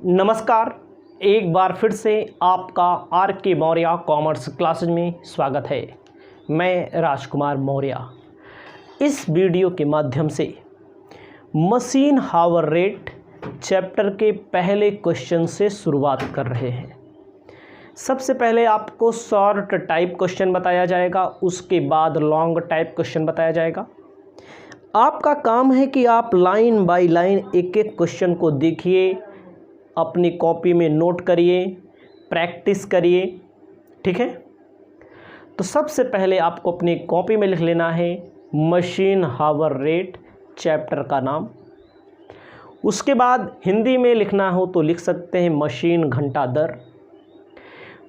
नमस्कार, एक बार फिर से आपका आर के मौर्य कॉमर्स क्लासेज में स्वागत है। मैं राजकुमार मौर्य इस वीडियो के माध्यम से मशीन हावर रेट चैप्टर के पहले क्वेश्चन से शुरुआत कर रहे हैं। सबसे पहले आपको शॉर्ट टाइप क्वेश्चन बताया जाएगा, उसके बाद लॉन्ग टाइप क्वेश्चन बताया जाएगा। आपका काम है कि आप लाइन बाय लाइन एक एक क्वेश्चन को देखिए, अपनी कॉपी में नोट करिए, प्रैक्टिस करिए, ठीक है। तो सबसे पहले आपको अपनी कॉपी में लिख लेना है मशीन हावर रेट चैप्टर का नाम। उसके बाद हिंदी में लिखना हो तो लिख सकते हैं मशीन घंटा दर।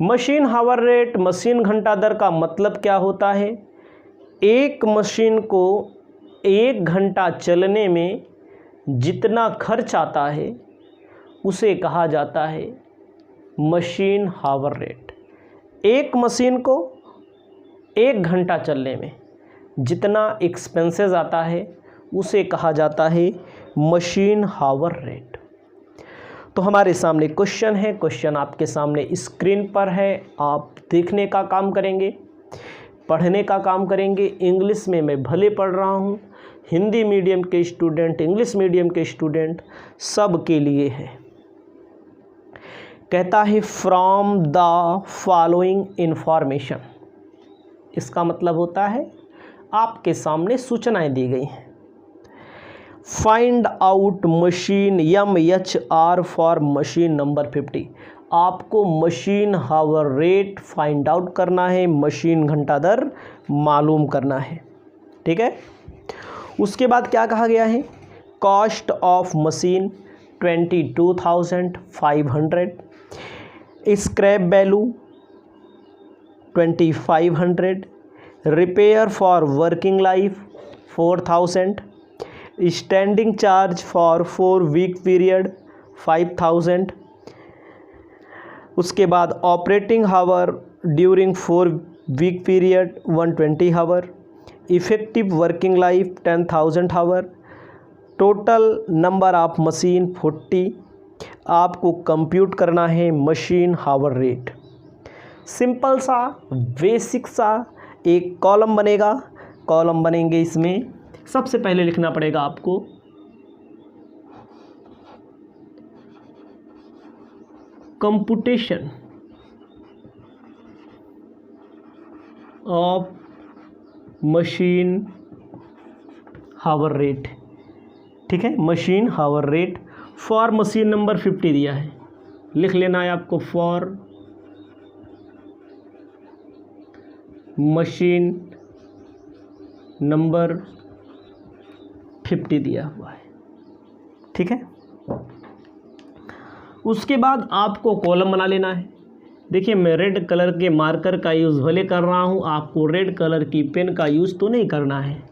मशीन हावर रेट, मशीन घंटा दर का मतलब क्या होता है? एक मशीन को 1 घंटा चलने में जितना खर्च आता है उसे कहा जाता है मशीन हावर रेट। एक मशीन को 1 घंटा चलने में जितना एक्सपेंसेस आता है उसे कहा जाता है मशीन हावर रेट। तो हमारे सामने क्वेश्चन है, क्वेश्चन आपके सामने स्क्रीन पर है। आप देखने का काम करेंगे, पढ़ने का काम करेंगे। इंग्लिश में मैं भले पढ़ रहा हूँ, हिंदी मीडियम के स्टूडेंट, इंग्लिश मीडियम के स्टूडेंट सब के लिए है। कहता है फ्रॉम द फॉलोइंग इंफॉर्मेशन। इसका मतलब होता है आपके सामने सूचनाएं दी गई हैं। Find out machine MHR for machine number 50। आपको machine hour rate find out करना है, मशीन घंटा दर मालूम करना है, ठीक है। उसके बाद क्या कहा गया है? Cost of machine 22,500, scrap value 2,500, repair for working life 4,000, standing charge for 4 week period 5,000। उसके बाद operating hour during 4 week period 120 hour, effective working life 10,000 hour, total number of machine 40। आपको कंप्यूट करना है मशीन हावर रेट। सिंपल सा basic सा एक column बनेगा। Column बनेंगे, इसमें सबसे पहले लिखना पड़ेगा आपको computation of machine hour rate, ठीक है। Machine hour rate for machine number 50 दिया है, लिख लेना है आपको फॉर मशीन नंबर 50 दिया हुआ है, ठीक है। उसके बाद आपको कॉलम बना लेना है। देखिए, मैं रेड कलर के मार्कर का यूज़ भले कर रहा हूँ, आपको रेड कलर की पेन का यूज़ तो नहीं करना है,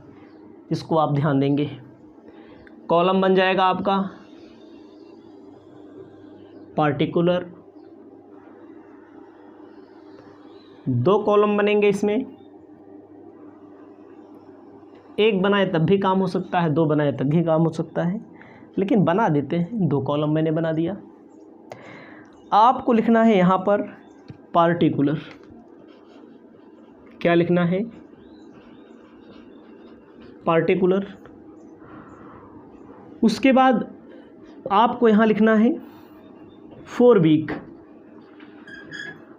इसको आप ध्यान देंगे। कॉलम बन जाएगा आपका पार्टिकुलर, 2 कॉलम बनेंगे इसमें। एक बनाए तब भी काम हो सकता है, 2 बनाए तब भी काम हो सकता है, लेकिन बना देते हैं। 2 कॉलम मैंने बना दिया। आपको लिखना है यहाँ पर पार्टिकुलर। क्या लिखना है? पार्टिकुलर। उसके बाद आपको यहाँ लिखना है 4 वीक,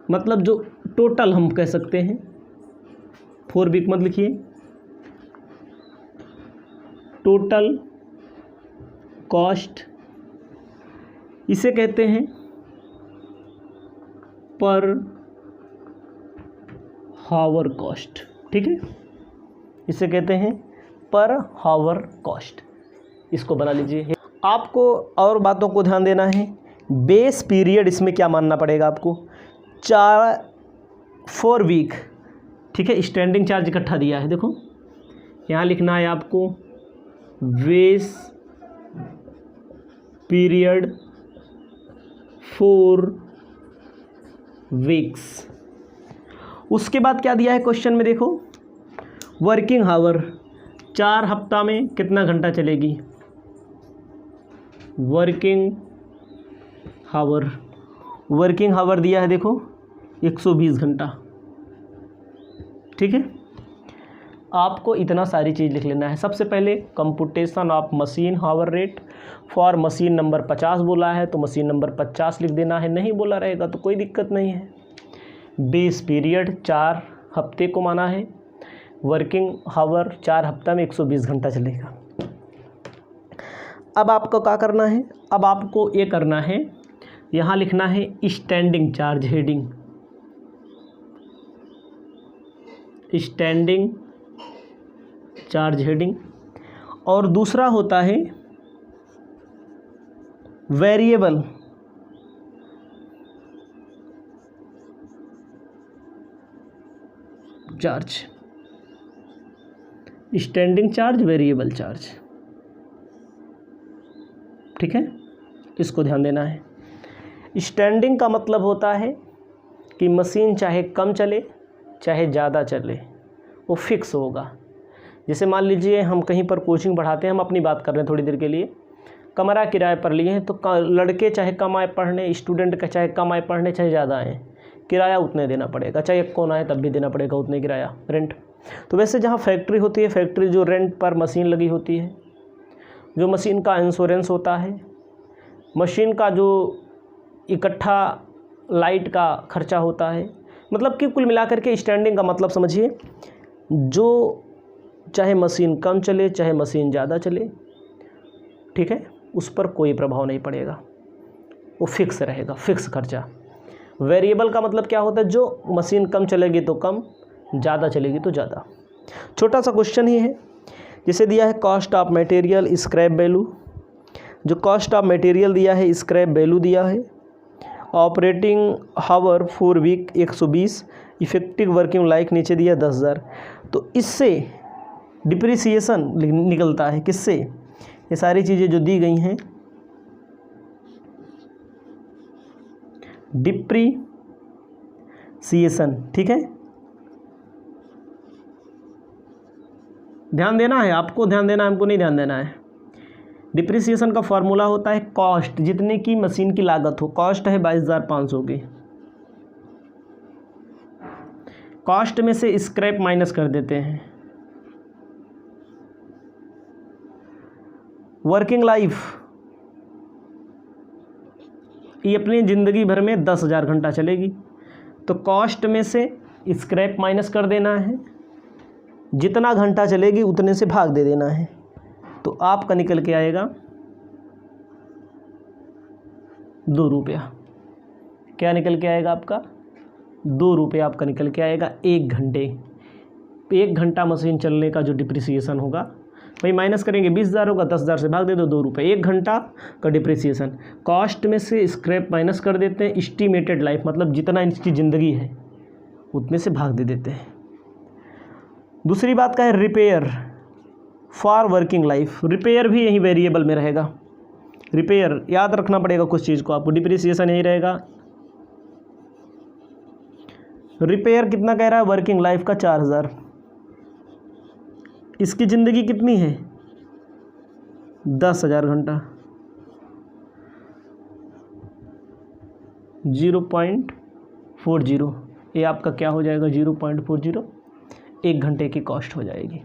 मतलब जो टोटल हम कह सकते हैं। 4 वीक मत लिखिए, टोटल कॉस्ट, इसे कहते हैं पर हावर कॉस्ट, ठीक है। इसे कहते हैं पर हावर कॉस्ट, इसको बना लीजिए। आपको और बातों को ध्यान देना है। बेस पीरियड इसमें क्या मानना पड़ेगा आपको? 4 वीक, ठीक है। स्टैंडिंग चार्ज इकट्ठा दिया है, देखो यहाँ लिखना है आपको बेस पीरियड 4 वीक्स। उसके बाद क्या दिया है क्वेश्चन में? देखो वर्किंग हावर, 4 हफ्ता में कितना घंटा चलेगी? वर्किंग हावर, वर्किंग हावर दिया है देखो 120 घंटा। ठीक है, आपको इतना सारी चीज़ लिख लेना है। सबसे पहले computation of machine hour rate for machine number 50 बोला है तो मशीन नंबर 50 लिख देना है, नहीं बोला रहेगा तो कोई दिक्कत नहीं है। बेस पीरियड 4 हफ्ते को माना है, वर्किंग हावर 4 हफ्ता में 120 घंटा चलेगा। अब आपको क्या करना है, अब आपको ये करना है, यहाँ लिखना है standing charge heading, standing charge heading. और दूसरा होता है variable charge, standing charge, variable charge. ठीक है, इसको ध्यान देना है। स्टैंडिंग का मतलब होता है कि मशीन चाहे कम चले चाहे ज़्यादा चले वो फिक्स होगा। जैसे मान लीजिए हम कहीं पर कोचिंग पढ़ाते हैं, हम अपनी बात कर रहे हैं थोड़ी देर के लिए, कमरा किराए पर लिए हैं तो लड़के चाहे कम आए पढ़ने, स्टूडेंट का चाहे कम आए पढ़ने चाहे ज़्यादा आए, किराया उतने देना पड़ेगा, चाहे एक कौन आए तब भी देना पड़ेगा उतने किराया, रेंट। तो वैसे जहाँ फैक्ट्री होती है, फैक्ट्री जो रेंट पर मशीन लगी होती है, जो मशीन का इंश्योरेंस होता है, मशीन का जो इकट्ठा लाइट का खर्चा होता है, मतलब कि कुल मिलाकर के स्टैंडिंग का मतलब समझिए, जो चाहे मशीन कम चले चाहे मशीन ज़्यादा चले, ठीक है, उस पर कोई प्रभाव नहीं पड़ेगा, वो फिक्स रहेगा, फिक्स खर्चा। वेरिएबल का मतलब क्या होता है, जो मशीन कम चलेगी तो कम, ज़्यादा चलेगी तो ज़्यादा। छोटा सा क्वेश्चन ही है, जैसे दिया है cost of material scrap value, जो कॉस्ट ऑफ मटेरियल दिया है स्क्रैप वैल्यू दिया है, ऑपरेटिंग हावर 4 वीक 120, इफेक्टिव वर्किंग लाइफ नीचे दिया 10,000। तो इससे डिप्रिसिएशन निकलता है, किससे, ये सारी चीज़ें जो दी गई हैं डिप्रिसिएशन। ठीक है, ध्यान देना है आपको, ध्यान देना है, हमको नहीं ध्यान देना है। डिप्रिसिएशन का फॉर्मूला होता है कॉस्ट, जितने की मशीन की लागत हो, कॉस्ट है 22,500 की, कॉस्ट में से स्क्रैप माइनस कर देते हैं, वर्किंग लाइफ ये अपनी ज़िंदगी भर में 10,000 घंटा चलेगी, तो कॉस्ट में से स्क्रैप माइनस कर देना है, जितना घंटा चलेगी उतने से भाग दे देना है, तो आपका निकल के आएगा 2 रुपया। क्या निकल के आएगा आपका, 2 रुपये आपका निकल के आएगा 1 घंटे। 1 घंटा मशीन चलने का जो डिप्रिसिएशन होगा, भाई माइनस करेंगे 20,000 होगा, 10,000 से भाग दे दो, 2 रुपये 1 घंटा का डिप्रिसिएशन। कॉस्ट में से स्क्रैप माइनस कर देते हैं, एस्टिमेटेड लाइफ मतलब जितना इसकी ज़िंदगी है उतने से भाग दे देते हैं। दूसरी बात का है repair for working life, repair भी यही वेरिएबल में रहेगा। रिपेयर याद रखना पड़ेगा कुछ चीज़ को आपको, डिप्रिसिएशन यही रहेगा। रिपेयर कितना कह रहा है, वर्किंग लाइफ का 4,000, इसकी ज़िंदगी कितनी है 10,000 घंटा, 0.40, ये आपका क्या हो जाएगा 0.40, 1 घंटे की कॉस्ट हो जाएगी।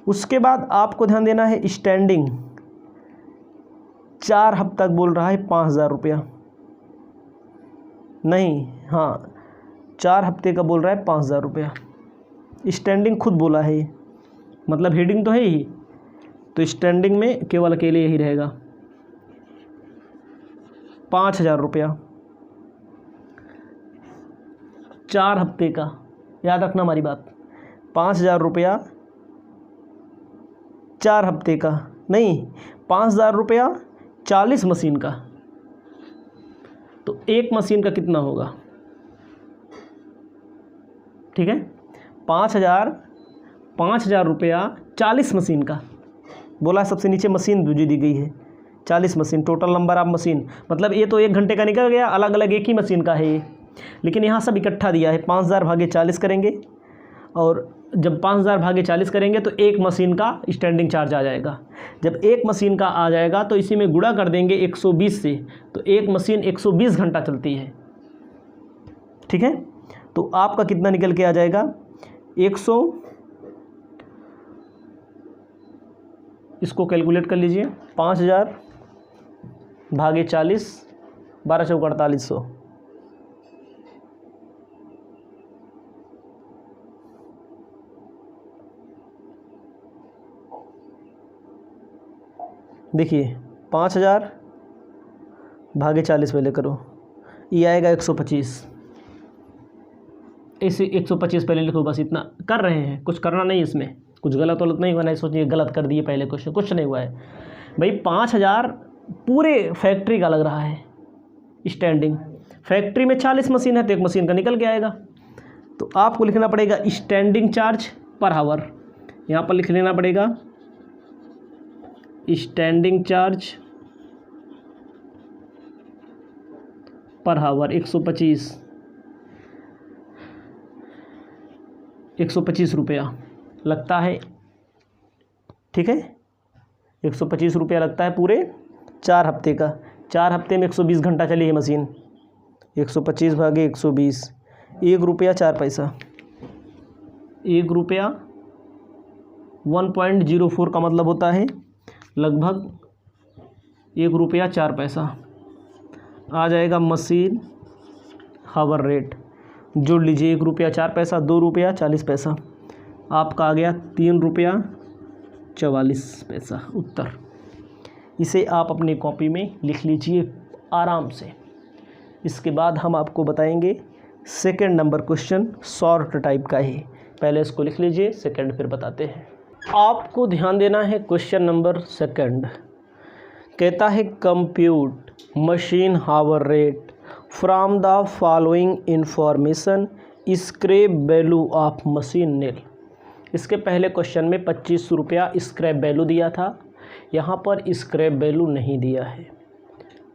उसके बाद आपको ध्यान देना है स्टैंडिंग 4 हफ्ता तक बोल रहा है 5,000 रुपया, नहीं हाँ 4 हफ्ते का बोल रहा है 5,000 रुपया, स्टैंडिंग खुद बोला है ये, मतलब हेडिंग तो है ही, तो स्टैंडिंग में केवल अकेले यही रहेगा 5,000 रुपया 4 हफ्ते का। याद रखना हमारी बात, 5,000 रुपया 4 हफ्ते का, नहीं 5,000 रुपया 40 मशीन का, तो एक मशीन का कितना होगा, ठीक है 5,000 रुपया 40 मशीन का बोला, सबसे नीचे मशीन जो दी गई है 40 machine, total number of machine, मतलब ये तो 1 घंटे का निकल गया, अलग अलग एक ही मशीन का है ये, लेकिन यहाँ सब इकट्ठा दिया है। 5,000 भागे 40 करेंगे और जब 5000 भागे 40 करेंगे तो एक मशीन का स्टैंडिंग चार्ज आ जाएगा। जब एक मशीन का आ जाएगा तो इसी में गुणा कर देंगे 120 से, तो एक मशीन 120 घंटा चलती है। ठीक है, तो आपका कितना निकल के आ जाएगा 100, इसको कैलकुलेट कर लीजिए, 5000 भागे 40, 12 चौक 4800। देखिए 5000 भागे 40 पहले करो, ये आएगा 125। इसे 125 पहले लिखो, बस इतना कर रहे हैं, कुछ करना नहीं, इसमें कुछ गलत वलत नहीं हुआ, नहीं सोचिए गलत कर दिए पहले क्वेश्चन, कुछ नहीं हुआ है भाई। 5000 पूरे फैक्ट्री का लग रहा है स्टैंडिंग, फैक्ट्री में 40 मशीन है तो एक मशीन का निकल के आएगा। तो आपको लिखना पड़ेगा स्टैंडिंग चार्ज पर आवर, यहाँ पर लिख लेना पड़ेगा स्टैंडिंग चार्ज पर आवर 125 रुपया लगता है। ठीक है, 125 रुपया लगता है पूरे 4 हफ्ते का। 4 हफ्ते में 120 घंटा चली है मशीन, 125 भागे 120, 1 रुपया 4 पैसा, 1 रुपया 1.04 का मतलब होता है लगभग 1 रुपया 4 पैसा आ जाएगा मशीन हावर रेट। जोड़ लीजिए 1 रुपया 4 पैसा, 2 रुपया 40 पैसा, आपका आ गया 3 रुपया 44 पैसा उत्तर। इसे आप अपनी कॉपी में लिख लीजिए आराम से। इसके बाद हम आपको बताएंगे second number question, short type का ही, पहले इसको लिख लीजिए, सेकंड फिर बताते हैं। आपको ध्यान देना है क्वेश्चन नंबर सेकंड, कहता है compute machine hour rate from the following information, scrap value of machine nil. इसके पहले क्वेश्चन में 25 रुपया स्क्रैप वैल्यू दिया था, यहाँ पर स्क्रैप वैल्यू नहीं दिया है,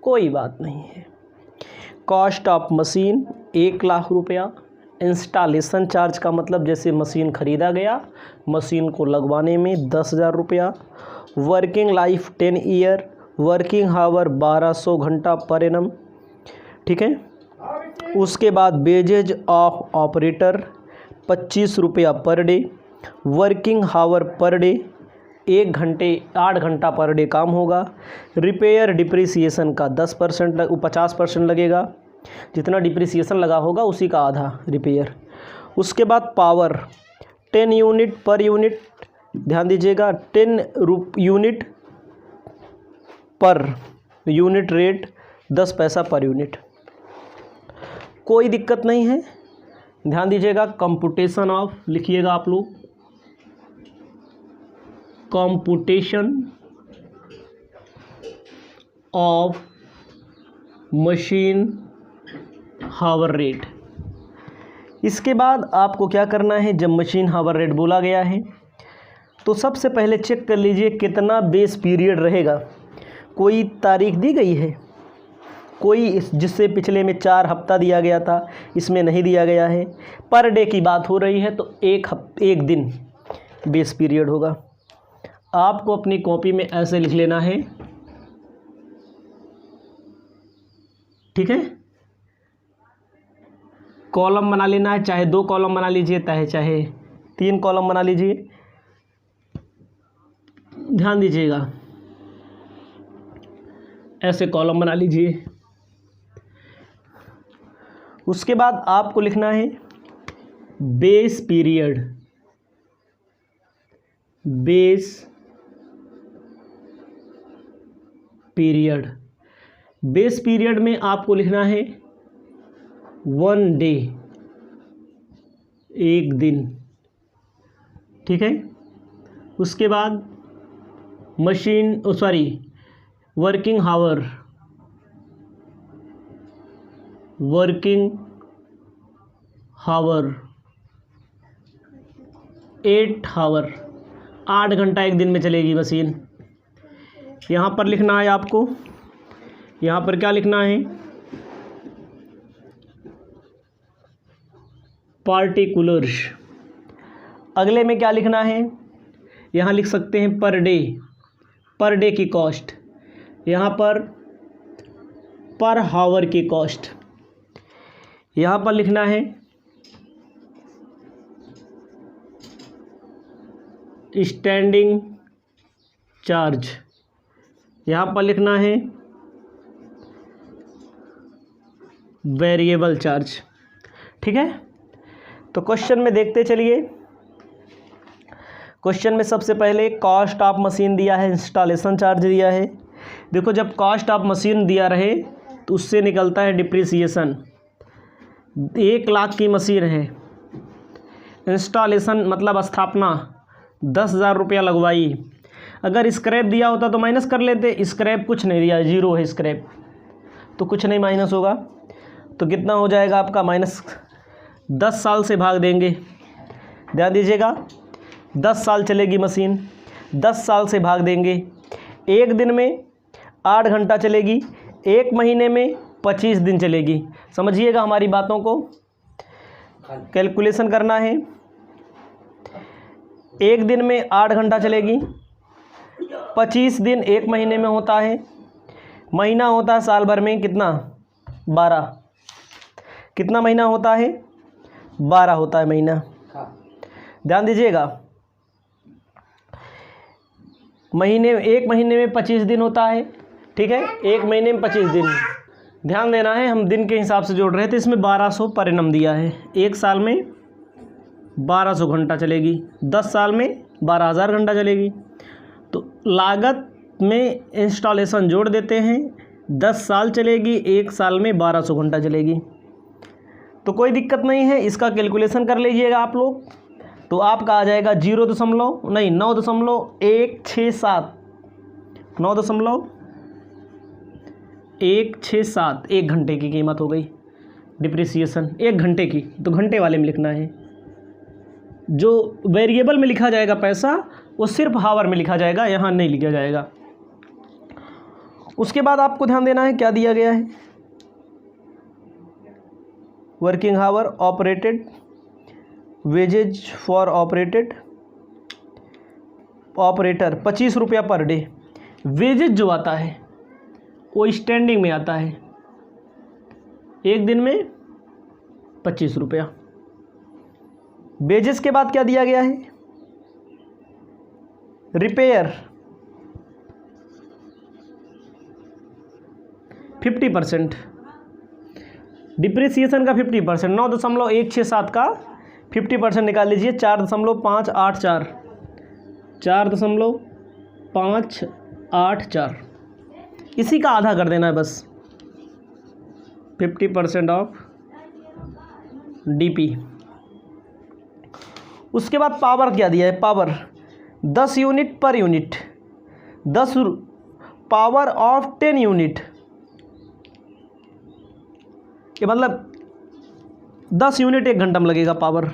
कोई बात नहीं है। कॉस्ट ऑफ मशीन 1 लाख रुपया, इंस्टॉलेशन चार्ज का मतलब जैसे मशीन ख़रीदा गया, मशीन को लगवाने में 10,000 रुपया, वर्किंग लाइफ 10 ईयर, वर्किंग हावर 1200 घंटा पर एनम। ठीक है, उसके बाद वेजेज ऑफ ऑपरेटर 25 रुपया पर डे, वर्किंग हावर पर डे 8 घंटा पर डे काम होगा, रिपेयर डिप्रिसिएशन का 10% 50% लगेगा, जितना डिप्रिसिएशन लगा होगा उसी का आधा रिपेयर। उसके बाद पावर 10 यूनिट पर यूनिट, ध्यान दीजिएगा 10 यूनिट पर यूनिट रेट 10 पैसा पर यूनिट, कोई दिक्कत नहीं है। ध्यान दीजिएगा कंप्यूटेशन ऑफ लिखिएगा आप लोग, computation of machine hour rate. इसके बाद आपको क्या करना है, जब मशीन हावर रेट बोला गया है तो सबसे पहले चेक कर लीजिए कितना बेस पीरियड रहेगा। कोई तारीख दी गई है, कोई जिससे पिछले में 4 हफ्ता दिया गया था, इसमें नहीं दिया गया है। पर डे की बात हो रही है तो एक दिन बेस पीरियड होगा। आपको अपनी कॉपी में ऐसे लिख लेना है, ठीक है, कॉलम बना लेना है, चाहे 2 कॉलम बना लीजिए, चाहे 3 कॉलम बना लीजिए। ध्यान दीजिएगा ऐसे कॉलम बना लीजिए। उसके बाद आपको लिखना है base period, base period. Base period में आपको लिखना है 1 डे, 1 दिन। ठीक है, उसके बाद वर्किंग हावर, वर्किंग हावर 8 हावर, 8 घंटा एक दिन में चलेगी मशीन। यहाँ पर लिखना है आपको, यहाँ पर क्या लिखना है, पार्टिकुलर्स। अगले में क्या लिखना है, यहाँ लिख सकते हैं पर डे की कॉस्ट, यहाँ पर हावर की कॉस्ट, यहाँ पर लिखना है स्टैंडिंग चार्ज, यहाँ पर लिखना है वेरिएबल चार्ज। ठीक है, तो क्वेश्चन में देखते चलिए। क्वेश्चन में सबसे पहले कॉस्ट ऑफ मशीन दिया है, इंस्टॉलेशन चार्ज दिया है। देखो, जब कॉस्ट ऑफ मशीन दिया रहे तो उससे निकलता है डिप्रिसिएशन। 1 लाख की मशीन है, इंस्टॉलेशन मतलब स्थापना 10,000 रुपया लगवाई। अगर स्क्रैप दिया होता तो माइनस कर लेते, स्क्रैप कुछ नहीं दिया, 0 है स्क्रैप, तो कुछ नहीं माइनस होगा। तो कितना हो जाएगा आपका माइनस, 10 साल से भाग देंगे। ध्यान दीजिएगा, 10 साल चलेगी मशीन, 10 साल से भाग देंगे। 1 दिन में 8 घंटा चलेगी, 1 महीने में 25 दिन चलेगी। समझिएगा हमारी बातों को, कैलकुलेशन करना है। 1 दिन में 8 घंटा चलेगी, 25 दिन 1 महीने में होता है, महीना होता है साल भर में कितना, 12। कितना महीना होता है, 12 होता है महीना। ध्यान दीजिएगा, एक महीने में 25 दिन होता है। ठीक है, 1 महीने में 25 दिन। ध्यान देना है, हम दिन के हिसाब से जोड़ रहे थे, इसमें 1200 पर एनम दिया है। 1 साल में 1200 घंटा चलेगी, 10 साल में 12,000 घंटा चलेगी। तो लागत में इंस्टॉलेशन जोड़ देते हैं, 10 साल चलेगी, 1 साल में 1200 घंटा चलेगी। तो कोई दिक्कत नहीं है, इसका कैलकुलेशन कर लीजिएगा आप लोग। तो आपका आ जाएगा 9.167, 9.167 1 घंटे की कीमत हो गई डिप्रिसिएशन, 1 घंटे की। तो घंटे वाले में लिखना है, जो वेरिएबल में लिखा जाएगा पैसा वो सिर्फ हावर में लिखा जाएगा, यहाँ नहीं लिखा जाएगा। उसके बाद आपको ध्यान देना है क्या दिया गया है, working hour, operated, wages for operator 25 रुपया पर डे। वेजेज जो आता है वो स्टैंडिंग में आता है, 1 दिन में 25 रुपया। वेजेस के बाद क्या दिया गया है, रिपेयर 50%, डिप्रिसिएशन का 50%, 9.167 का 50% निकाल लीजिए, 4.584, 4.584, इसी का आधा कर देना है बस। 50% ऑफ डीपी। उसके बाद पावर क्या दिया है, power 10 unit per unit, 10 power of 10 unit, ये मतलब 10 यूनिट 1 घंटा में लगेगा पावर।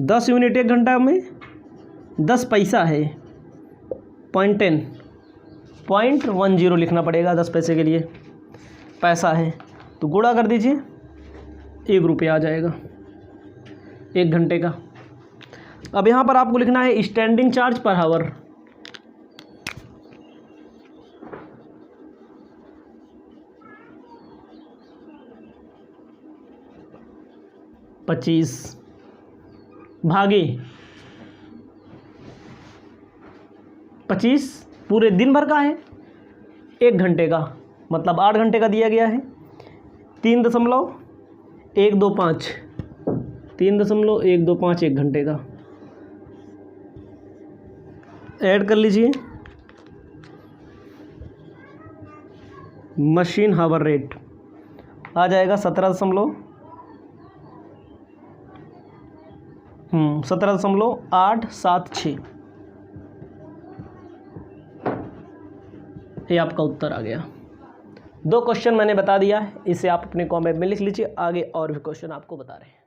10 यूनिट 1 घंटा में 10 पैसा है, 0.10 लिखना पड़ेगा 10 पैसे के लिए, पैसा है। तो गुणा कर दीजिए, 1 रुपया आ जाएगा 1 घंटे का। अब यहाँ पर आपको लिखना है स्टैंडिंग चार्ज पर हावर। पच्चीस भागे 25 पूरे दिन भर का है, 1 घंटे का मतलब 8 घंटे का दिया गया है। 3.125 1 घंटे का ऐड कर लीजिए। मशीन हावर रेट आ जाएगा 17.876। ये आपका उत्तर आ गया। 2 क्वेश्चन मैंने बता दिया है, इसे आप अपने कमेंट में लिख लीजिए, आगे और भी क्वेश्चन आपको बता रहे हैं।